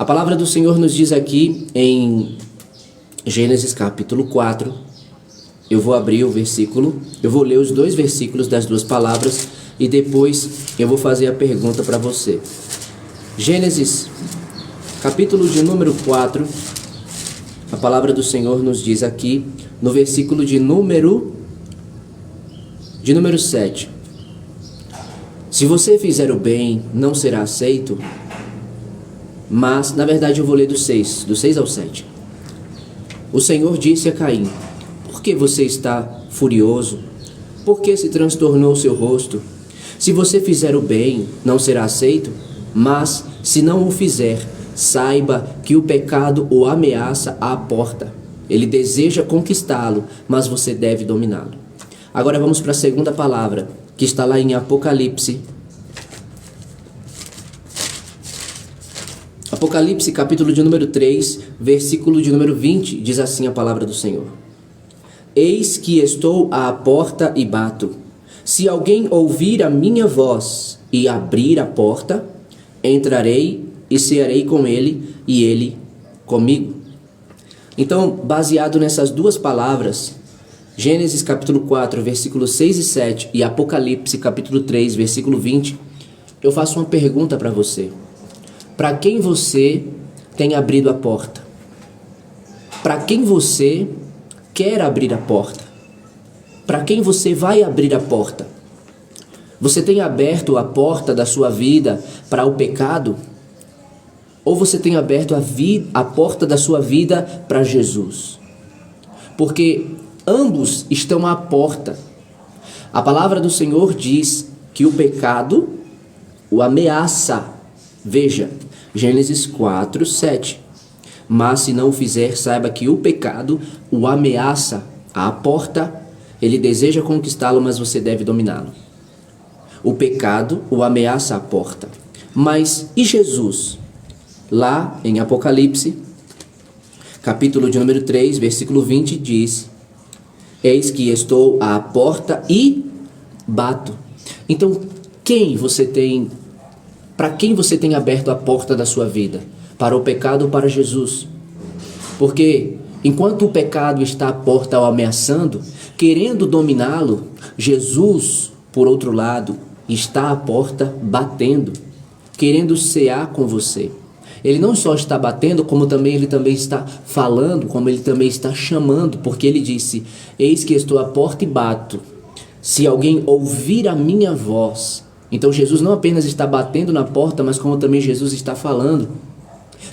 A palavra do Senhor nos diz aqui em Gênesis capítulo 4, eu vou abrir o versículo, eu vou ler os dois versículos das duas palavras e depois eu vou fazer a pergunta para você. Gênesis capítulo de número 4, a palavra do Senhor nos diz aqui no versículo de número 7. Se você fizer o bem, não será aceito. Mas, na verdade, eu vou ler do 6 ao 7. O Senhor disse a Caim: por que você está furioso? Por que se transtornou o seu rosto? Se você fizer o bem, não será aceito. Mas, se não o fizer, saiba que o pecado o ameaça à porta. Ele deseja conquistá-lo, mas você deve dominá-lo. Agora vamos para a segunda palavra, que está lá em Apocalipse. Apocalipse, capítulo de número 3, versículo de número 20, diz assim a palavra do Senhor: Eis que estou à porta e bato. Se alguém ouvir a minha voz e abrir a porta, entrarei e cearei com ele e ele comigo. Então, baseado nessas duas palavras, Gênesis capítulo 4, versículos 6 e 7 e Apocalipse capítulo 3, versículo 20, eu faço uma pergunta para você. Para quem você tem abrido a porta? Para quem você quer abrir a porta? Para quem você vai abrir a porta? Você tem aberto a porta da sua vida para o pecado? Ou você tem aberto a porta da sua vida para Jesus? Porque ambos estão à porta. A palavra do Senhor diz que o pecado o ameaça. Veja, Gênesis 4, 7. Mas se não o fizer, saiba que o pecado o ameaça à porta. Ele deseja conquistá-lo, mas você deve dominá-lo. O pecado o ameaça à porta. Mas e Jesus? Lá em Apocalipse, capítulo de número 3, versículo 20, diz: Eis que estou à porta e bato. Então, para quem você tem aberto a porta da sua vida? Para o pecado ou para Jesus? Porque enquanto o pecado está à porta o ameaçando, querendo dominá-lo, Jesus, por outro lado, está à porta batendo, querendo cear com você. Ele não só está batendo, como ele também está falando, como ele também está chamando, porque ele disse: Eis que estou à porta e bato. Se alguém ouvir a minha voz. Então Jesus não apenas está batendo na porta, mas como também Jesus está falando.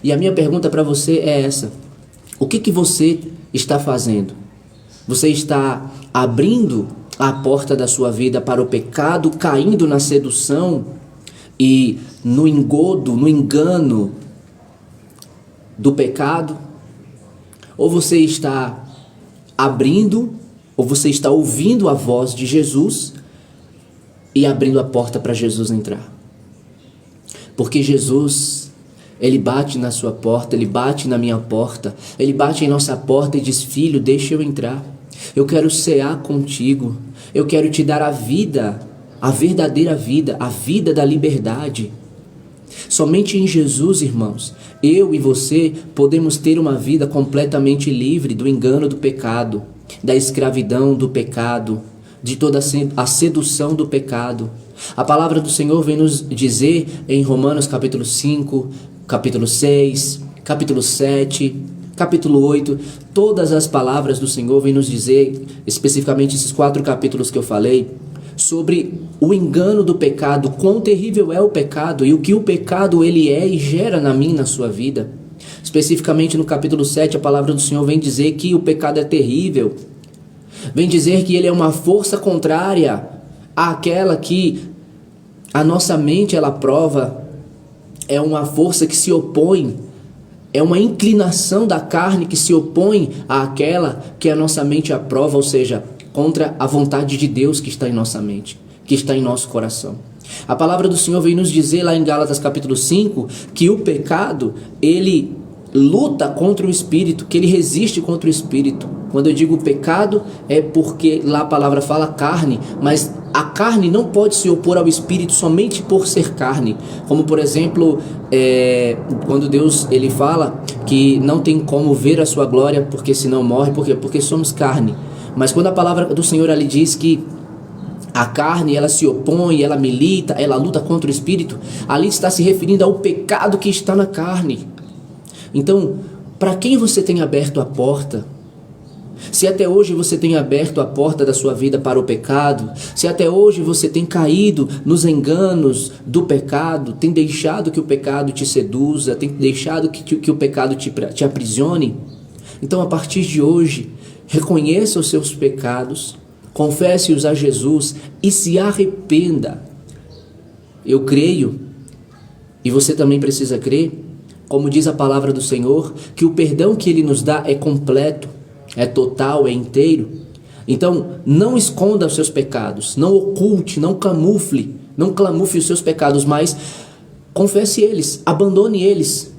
E a minha pergunta para você é essa: o que você está fazendo? Você está abrindo a porta da sua vida para o pecado, caindo na sedução e no engodo, no engano do pecado? Ou você está abrindo, ou você está ouvindo a voz de Jesus e abrindo a porta para Jesus entrar? Porque Jesus, Ele bate na sua porta, Ele bate na minha porta, Ele bate em nossa porta e diz: Filho, deixa eu entrar. Eu quero cear contigo. Eu quero te dar a vida, a verdadeira vida, a vida da liberdade. Somente em Jesus, irmãos, eu e você podemos ter uma vida completamente livre do engano do pecado, da escravidão do pecado, de toda a sedução do pecado. A palavra do Senhor vem nos dizer em Romanos capítulo 5, capítulo 6, capítulo 7, capítulo 8, todas as palavras do Senhor vêm nos dizer, especificamente esses 4 capítulos que eu falei, sobre o engano do pecado, quão terrível é o pecado e o que o pecado ele é e gera na minha e na sua vida. Especificamente no capítulo 7, a palavra do Senhor vem dizer que o pecado é terrível. Vem dizer que ele é uma força contrária àquela que a nossa mente ela prova. É uma força que se opõe, é uma inclinação da carne que se opõe àquela que a nossa mente aprova, ou seja, contra a vontade de Deus que está em nossa mente, que está em nosso coração. A palavra do Senhor vem nos dizer lá em Gálatas capítulo 5, que o pecado, ele luta contra o Espírito, que ele resiste contra o Espírito. Quando eu digo pecado, é porque lá a palavra fala carne, mas a carne não pode se opor ao espírito somente por ser carne. Como, por exemplo, quando Deus ele fala que não tem como ver a sua glória, porque senão morre. Por quê? Porque somos carne. Mas quando a palavra do Senhor ali diz que a carne, ela se opõe, ela milita, ela luta contra o espírito, ali está se referindo ao pecado que está na carne. Então, para quem você tem aberto a porta? Se até hoje você tem aberto a porta da sua vida para o pecado, se até hoje você tem caído nos enganos do pecado, tem deixado que o pecado te seduza, tem deixado que o pecado te aprisione, então a partir de hoje, reconheça os seus pecados, confesse-os a Jesus e se arrependa. Eu creio, e você também precisa crer, como diz a palavra do Senhor, que o perdão que Ele nos dá é completo, é total, é inteiro. Então, não esconda os seus pecados, não oculte, não camufle os seus pecados, mas confesse eles, abandone eles,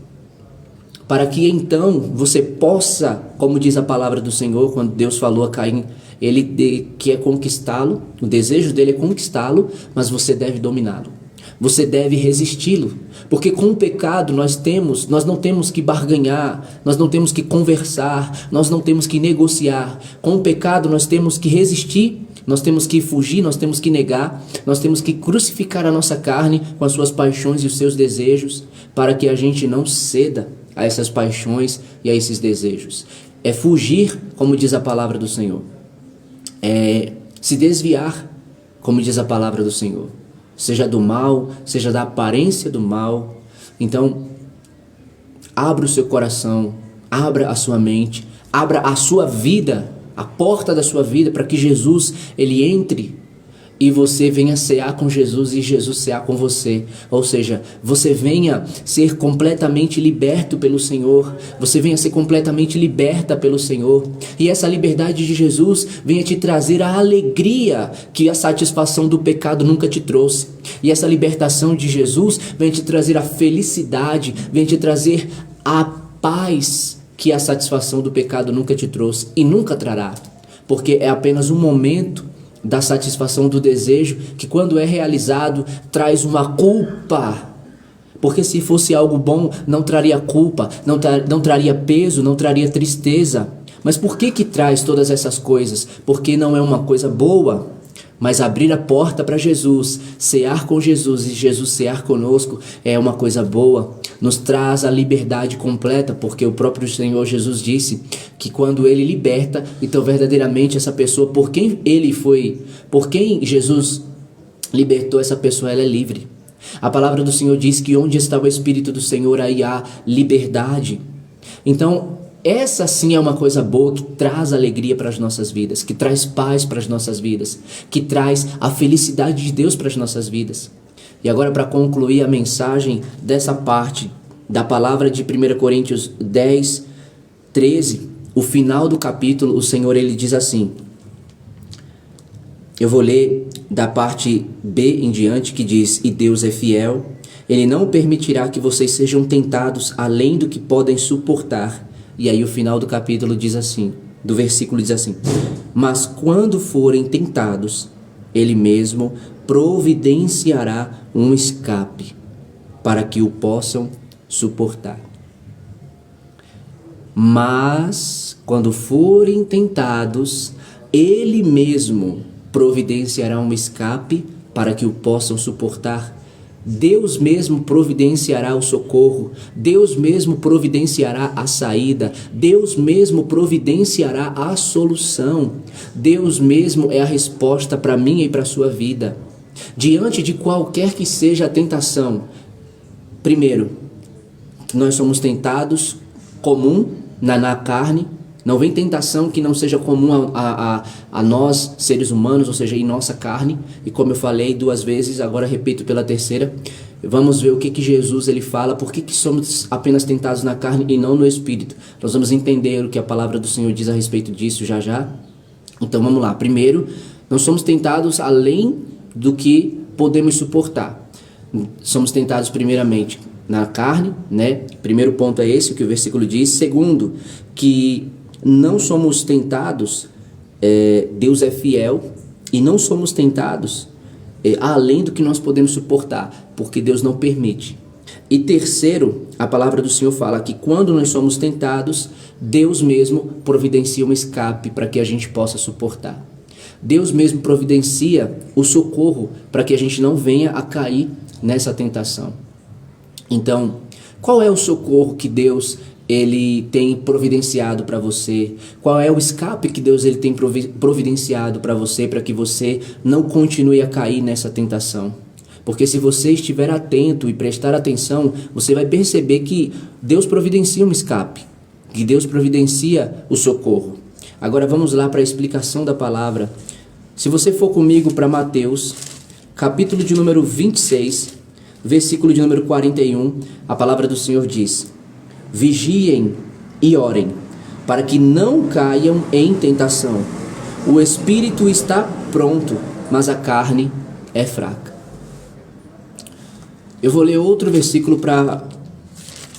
para que então você possa, como diz a palavra do Senhor, quando Deus falou a Caim, ele quer conquistá-lo, o desejo dele é conquistá-lo, mas você deve dominá-lo. Você deve resisti-lo, porque com o pecado nós não temos que barganhar, nós não temos que conversar, nós não temos que negociar. Com o pecado nós temos que resistir, nós temos que fugir, nós temos que negar, nós temos que crucificar a nossa carne com as suas paixões e os seus desejos, para que a gente não ceda a essas paixões e a esses desejos. É fugir, como diz a palavra do Senhor. É se desviar, como diz a palavra do Senhor. Seja do mal, seja da aparência do mal. Então, abra o seu coração, abra a sua mente, abra a sua vida, a porta da sua vida, para que Jesus, ele entre e você venha cear com Jesus e Jesus cear com você. Ou seja, você venha ser completamente liberto pelo Senhor, você venha ser completamente liberta pelo Senhor, e essa liberdade de Jesus venha te trazer a alegria que a satisfação do pecado nunca te trouxe, e essa libertação de Jesus venha te trazer a felicidade, venha te trazer a paz que a satisfação do pecado nunca te trouxe e nunca trará, porque é apenas um momento da satisfação do desejo, que quando é realizado traz uma culpa, porque se fosse algo bom não traria culpa, não traria peso, não traria tristeza. Mas por que traz todas essas coisas? Porque não é uma coisa boa. Mas abrir a porta para Jesus, cear com Jesus e Jesus cear conosco é uma coisa boa, nos traz a liberdade completa, porque o próprio Senhor Jesus disse que quando Ele liberta, então verdadeiramente essa pessoa, por quem Jesus libertou essa pessoa, ela é livre. A palavra do Senhor diz que onde está o Espírito do Senhor, aí há liberdade. Então, essa sim é uma coisa boa, que traz alegria para as nossas vidas, que traz paz para as nossas vidas, que traz a felicidade de Deus para as nossas vidas. E agora, para concluir a mensagem dessa parte da palavra de 1 Coríntios 10, 13, o final do capítulo, o Senhor ele diz assim, eu vou ler da parte B em diante, que diz, e Deus é fiel, Ele não permitirá que vocês sejam tentados além do que podem suportar. E aí o final do capítulo diz assim, do versículo diz assim, mas quando forem tentados, Ele mesmo providenciará um escape para que o possam suportar. Mas quando forem tentados, Ele mesmo providenciará um escape para que o possam suportar. Deus mesmo providenciará o socorro, Deus mesmo providenciará a saída, Deus mesmo providenciará a solução, Deus mesmo é a resposta para mim e para a sua vida. Diante de qualquer que seja a tentação, primeiro, nós somos tentados comum na carne, não vem tentação que não seja comum a nós, seres humanos, ou seja, em nossa carne. E como eu falei 2 vezes, agora repito pela terceira, vamos ver o que Jesus ele fala, por que somos apenas tentados na carne e não no espírito. Nós vamos entender o que a palavra do Senhor diz a respeito disso já já. Então vamos lá, primeiro, não somos tentados além do que podemos suportar. Somos tentados primeiramente na carne, né? Primeiro ponto é esse, o que o versículo diz. Segundo, que não somos tentados, Deus é fiel e não somos tentados além do que nós podemos suportar, porque Deus não permite. E terceiro, a palavra do Senhor fala que quando nós somos tentados, Deus mesmo providencia um escape para que a gente possa suportar. Deus mesmo providencia o socorro para que a gente não venha a cair nessa tentação. Então, qual é o socorro que Deus ele tem providenciado para você? Qual é o escape que Deus ele tem providenciado para você, para que você não continue a cair nessa tentação? Porque se você estiver atento e prestar atenção, você vai perceber que Deus providencia um escape, que Deus providencia o socorro. Agora vamos lá para a explicação da palavra. Se você for comigo para Mateus, capítulo de número 26, versículo de número 41, a palavra do Senhor diz: vigiem e orem, para que não caiam em tentação. O espírito está pronto, mas a carne é fraca. Eu vou ler outro versículo para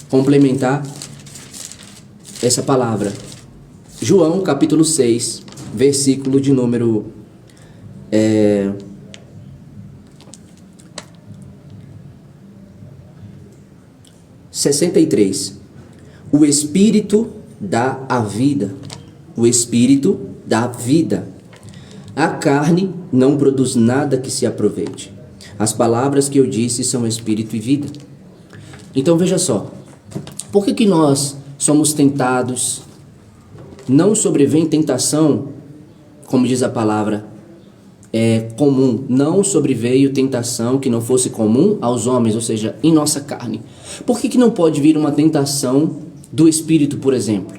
complementar essa palavra. João, capítulo 6, versículo de número 63. O Espírito dá a vida. O Espírito dá vida. A carne não produz nada que se aproveite. As palavras que eu disse são Espírito e vida. Então veja só. Por que nós somos tentados? Não sobrevém tentação, como diz a palavra, comum. Não sobreveio tentação que não fosse comum aos homens, ou seja, em nossa carne. Por que não pode vir uma tentação do Espírito, por exemplo?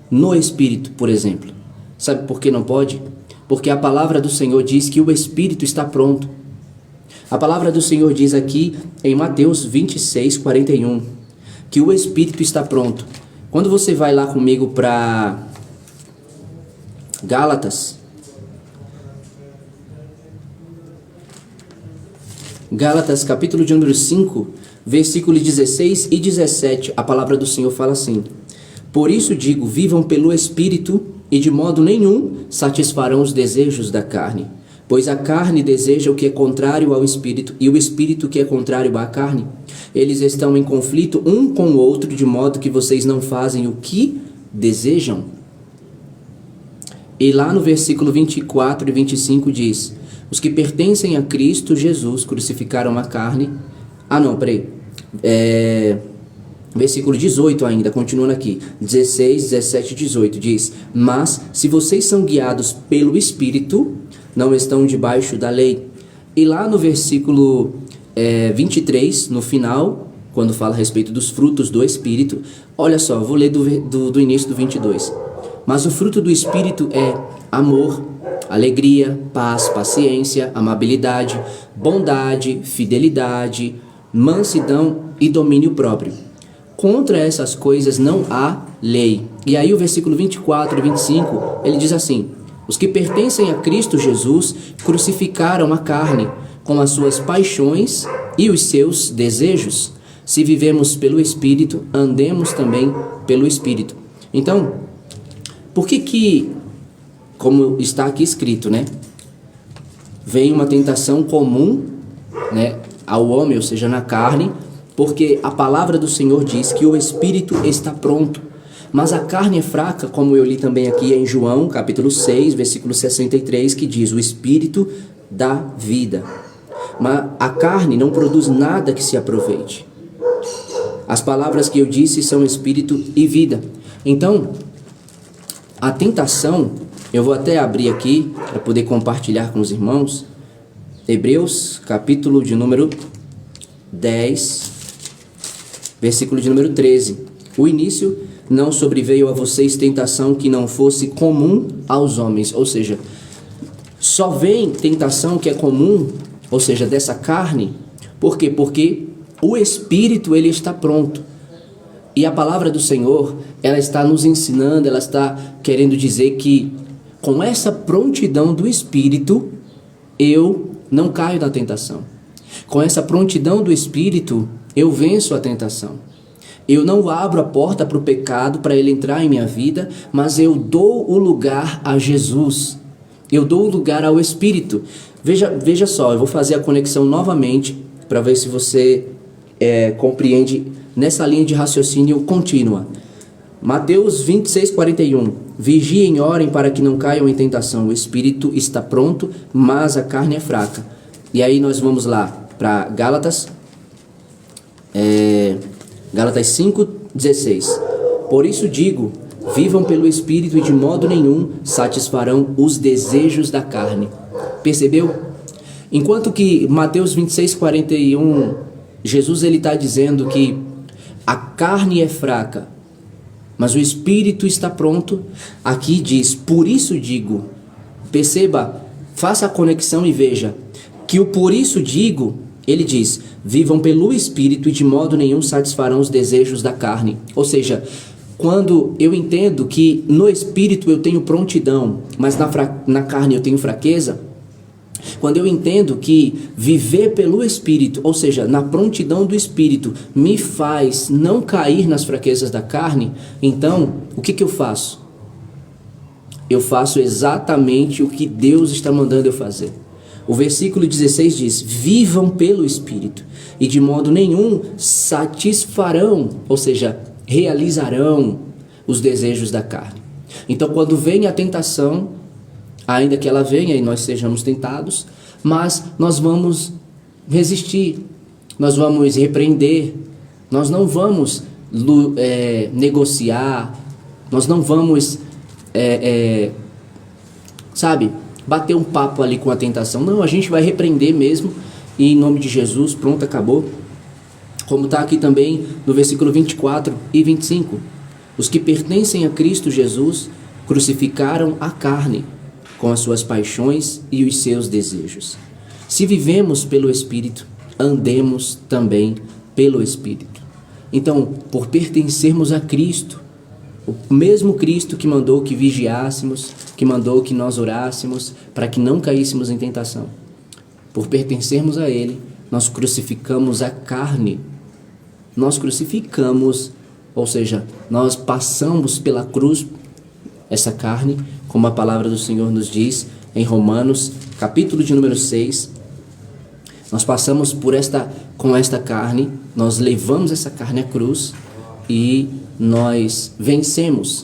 No Espírito, por exemplo. Sabe por que não pode? Porque a palavra do Senhor diz que o Espírito está pronto. A palavra do Senhor diz aqui em Mateus 26, 41, que o Espírito está pronto. Quando você vai lá comigo para Gálatas, capítulo de número 5, versículos 16 e 17, a palavra do Senhor fala assim: por isso digo, vivam pelo Espírito, e de modo nenhum satisfarão os desejos da carne. Pois a carne deseja o que é contrário ao Espírito, e o Espírito que é contrário à carne. Eles estão em conflito um com o outro, de modo que vocês não fazem o que desejam. E lá no versículo 24 e 25 diz: os que pertencem a Cristo Jesus crucificaram a carne. Versículo 18 ainda, continuando aqui, 16, 17 e 18, diz: mas se vocês são guiados pelo Espírito, não estão debaixo da lei. E lá no versículo 23, no final, quando fala a respeito dos frutos do Espírito, olha só, vou ler do início do 22. Mas o fruto do Espírito é amor, alegria, paz, paciência, amabilidade, bondade, fidelidade, mansidão e domínio próprio. Contra essas coisas não há lei. E aí o versículo 24 e 25, ele diz assim: os que pertencem a Cristo Jesus crucificaram a carne com as suas paixões e os seus desejos. Se vivemos pelo Espírito, andemos também pelo Espírito. Então, por que, como está aqui escrito, né, vem uma tentação comum, né, ao homem, ou seja, na carne, porque a palavra do Senhor diz que o Espírito está pronto, mas a carne é fraca, como eu li também aqui em João, capítulo 6, versículo 63, que diz: o Espírito dá vida, mas a carne não produz nada que se aproveite. As palavras que eu disse são Espírito e vida. Então, a tentação, eu vou até abrir aqui para poder compartilhar com os irmãos, Hebreus, capítulo de número 10, versículo de número 13. O início: não sobreveio a vocês tentação que não fosse comum aos homens. Ou seja, só vem tentação que é comum, ou seja, dessa carne. Por quê? Porque o Espírito, ele está pronto. E a palavra do Senhor, ela está nos ensinando, ela está querendo dizer que com essa prontidão do Espírito, eu não caio na tentação. Com essa prontidão do Espírito, eu venço a tentação. Eu não abro a porta para o pecado, para ele entrar em minha vida, mas eu dou o lugar a Jesus. Eu dou o lugar ao Espírito. Veja só, eu vou fazer a conexão novamente para ver se você compreende nessa linha de raciocínio contínua. Mateus 26, 41. Vigiem e orem para que não caiam em tentação. O espírito está pronto, mas a carne é fraca. E aí nós vamos lá para Gálatas 5, 16. Por isso digo, vivam pelo espírito e de modo nenhum satisfarão os desejos da carne. Percebeu? Enquanto que Mateus 26, 41, Jesus ele está dizendo que a carne é fraca, mas o espírito está pronto. Aqui diz, por isso digo. Perceba, faça a conexão e veja que o por isso digo, ele diz, vivam pelo espírito e de modo nenhum satisfarão os desejos da carne. Ou seja, quando eu entendo que no espírito eu tenho prontidão, mas na carne eu tenho fraqueza, quando eu entendo que viver pelo Espírito, ou seja, na prontidão do Espírito, me faz não cair nas fraquezas da carne, então, o que eu faço? Eu faço exatamente o que Deus está mandando eu fazer. O versículo 16 diz, vivam pelo Espírito, e de modo nenhum satisfarão, ou seja, realizarão os desejos da carne. Então, quando vem a tentação, ainda que ela venha e nós sejamos tentados, mas nós vamos resistir, nós vamos repreender, nós não vamos negociar, nós não vamos, bater um papo ali com a tentação. Não, a gente vai repreender mesmo, e em nome de Jesus, pronto, acabou. Como está aqui também no versículo 24 e 25. Os que pertencem a Cristo Jesus crucificaram a carne com as suas paixões e os seus desejos. Se vivemos pelo Espírito, andemos também pelo Espírito. Então, por pertencermos a Cristo, o mesmo Cristo que mandou que vigiássemos, que mandou que nós orássemos, para que não caíssemos em tentação. Por pertencermos a Ele, nós crucificamos a carne. Nós crucificamos, ou seja, nós passamos pela cruz essa carne, como a palavra do Senhor nos diz em Romanos, capítulo de número 6. Nós passamos com esta carne, nós levamos essa carne à cruz e nós vencemos